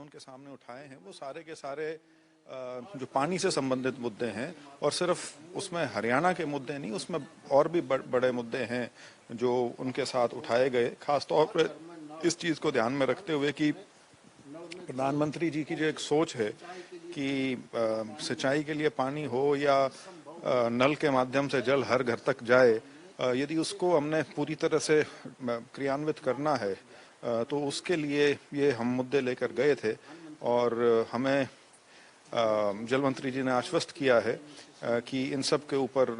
के सामने उठाए हैं वो सारे के सारे जो पानी से संबंधित मुद्दे हैं, और सिर्फ उसमें हरियाणा के मुद्दे नहीं, उसमें और भी बड़े मुद्दे हैं जो उनके साथ उठाए गए, खासतौर पर इस चीज़ को ध्यान में रखते हुए कि प्रधानमंत्री जी की जो एक सोच है कि सिंचाई के लिए पानी हो या नल के माध्यम से जल हर घर तक जाए, यदि उसको हमने पूरी तरह से क्रियान्वित करना है तो उसके लिए ये हम मुद्दे लेकर गए थे। और हमें जल मंत्री जी ने आश्वस्त किया है कि इन सब के ऊपर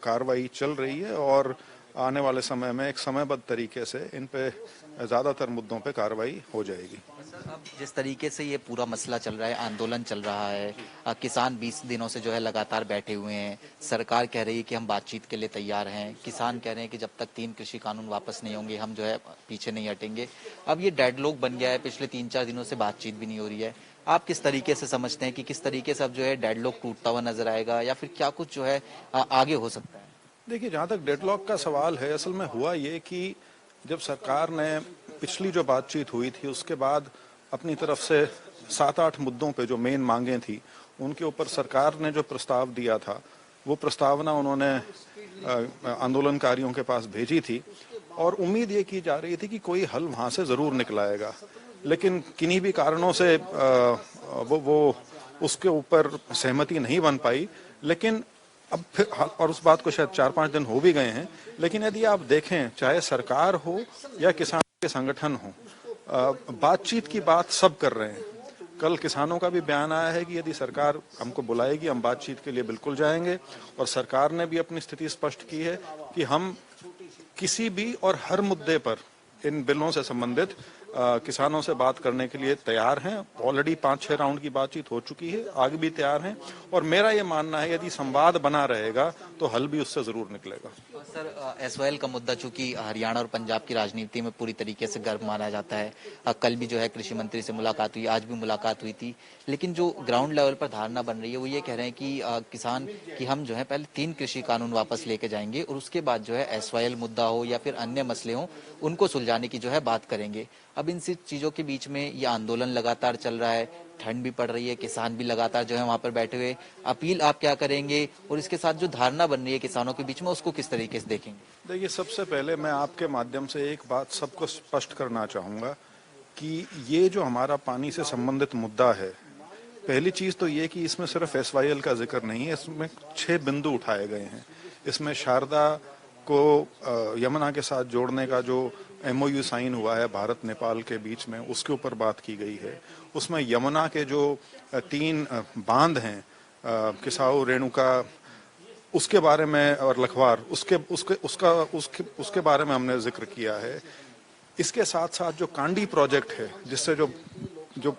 कार्रवाई चल रही है और आने वाले समय में एक समयबद्ध तरीके से इन पे ज़्यादातर मुद्दों पे कार्रवाई हो जाएगी। अब जिस तरीके से ये पूरा मसला चल रहा है, आंदोलन चल रहा है, किसान 20 दिनों से जो है लगातार बैठे हुए हैं, सरकार कह रही है कि हम बातचीत के लिए तैयार हैं, किसान कह रहे हैं कि जब तक 3 कृषि कानून वापस नहीं होंगे हम जो है पीछे नहीं हटेंगे। अब ये डेडलॉक बन गया है, पिछले 3-4 दिनों से बातचीत भी नहीं हो रही है। आप किस तरीके से समझते हैं कि किस तरीके से अब जो है डेडलॉक टूटता हुआ नजर आएगा या फिर क्या कुछ जो है आगे हो सकता है? देखिए, जहाँ तक डेडलॉक का सवाल है, असल में हुआ ये कि जब सरकार ने पिछली जो बातचीत हुई थी उसके बाद अपनी तरफ से 7-8 मुद्दों पे जो मेन मांगे थी उनके ऊपर सरकार ने जो प्रस्ताव दिया था वो प्रस्तावना उन्होंने आंदोलनकारियों के पास भेजी थी और उम्मीद ये की जा रही थी कि कोई हल वहाँ से ज़रूर निकलाएगा, लेकिन किन्हीं भी कारणों से वो उसके ऊपर सहमति नहीं बन पाई। लेकिन अब फिर, और उस बात को शायद 4-5 दिन हो भी गए हैं, लेकिन यदि आप देखें चाहे सरकार हो या किसान के संगठन हो, बातचीत की बात सब कर रहे हैं। कल किसानों का भी बयान आया है कि यदि सरकार हमको बुलाएगी हम बातचीत के लिए बिल्कुल जाएंगे, और सरकार ने भी अपनी स्थिति स्पष्ट की है कि हम किसी भी और हर मुद्दे पर इन बिलों से संबंधित किसानों से बात करने के लिए तैयार हैं। ऑलरेडी 5-6 राउंड की बातचीत हो चुकी है, आगे भी तैयार हैं, और मेरा ये मानना है यदि संवाद बना रहेगा तो हल भी उससे जरूर निकलेगा। सर, एसवाईएल का मुद्दा चूंकि हरियाणा और पंजाब की राजनीति में पूरी तरीके से गर्म माना जाता है, कल भी जो है कृषि मंत्री से मुलाकात हुई, आज भी मुलाकात हुई थी, लेकिन जो ग्राउंड लेवल पर धारणा बन रही है वो ये कह रहे हैं कि किसान कि हम जो है पहले 3 कृषि कानून वापस लेके जाएंगे और उसके बाद जो है एसवाईएल मुद्दा हो या फिर अन्य मसले हो उनको सुलझाने की जो है बात करेंगे। अब इन सब चीजों के बीच में ये आंदोलन लगातार चल रहा है, ठंड भी पड़ रही है, किसान भी लगातार जो है वहां पर बैठे हुए, अपील आप क्या करेंगे और इसके साथ जो धारणा बन रही है किसानों के बीच में उसको किस तरीके से देखेंगे? देखिए, सबसे पहले मैं आपके माध्यम से एक बात सबको स्पष्ट करना चाहूंगा कि ये जो हमारा पानी से संबंधित मुद्दा है, पहली चीज तो ये कि इसमें सिर्फ एसवाईएल का जिक्र नहीं है, इसमें 6 बिंदु उठाए गए हैं। इसमें शारदा को यमुना के साथ जोड़ने का जो MOU साइन हुआ है भारत नेपाल के बीच में, उसके ऊपर बात की गई है। उसमें यमुना के जो 3 बांध हैं, किसाऊ, रेणुका, उसके बारे में, और लखवार, उसके बारे में हमने जिक्र किया है। इसके साथ साथ जो कांडी प्रोजेक्ट है, जिससे जो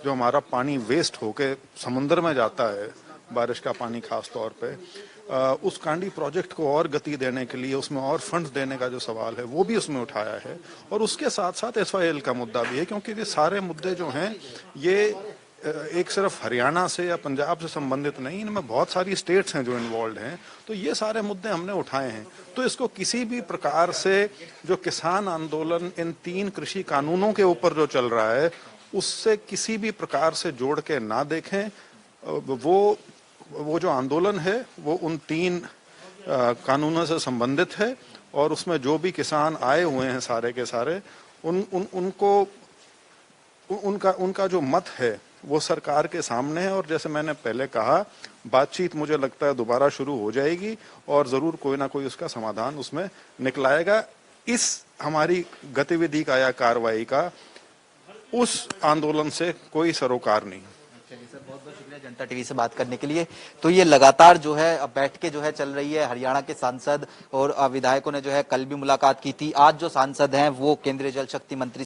हमारा पानी वेस्ट होके समुद्र में जाता है, बारिश का पानी खास तौर पे, उस कांडी प्रोजेक्ट को और गति देने के लिए उसमें और फंड्स देने का जो सवाल है वो भी उसमें उठाया है। और उसके साथ साथ एसवाईएल का मुद्दा भी है, क्योंकि ये सारे मुद्दे जो हैं ये एक सिर्फ हरियाणा से या पंजाब से संबंधित नहीं, इनमें बहुत सारी स्टेट्स हैं जो इन्वॉल्व हैं। तो ये सारे मुद्दे हमने उठाए हैं। तो इसको किसी भी प्रकार से जो किसान आंदोलन इन 3 कृषि कानूनों के ऊपर जो चल रहा है उससे किसी भी प्रकार से जोड़ के ना देखें। वो जो आंदोलन है वो उन 3 कानूनों से संबंधित है, और उसमें जो भी किसान आए हुए हैं सारे के सारे, उनका जो मत है वो सरकार के सामने है। और जैसे मैंने पहले कहा, बातचीत मुझे लगता है दोबारा शुरू हो जाएगी और जरूर कोई ना कोई उसका समाधान उसमें निकलाएगा। इस हमारी गतिविधि का या कार्रवाई का उस आंदोलन से कोई सरोकार नहीं। चलिए सर, बहुत बहुत शुक्रिया जनता टीवी से बात करने के लिए। तो ये लगातार जो है अब बैठ के जो है चल रही है। हरियाणा के सांसद और विधायकों ने जो है कल भी मुलाकात की थी। आज जो सांसद हैं वो केंद्रीय जल शक्ति मंत्री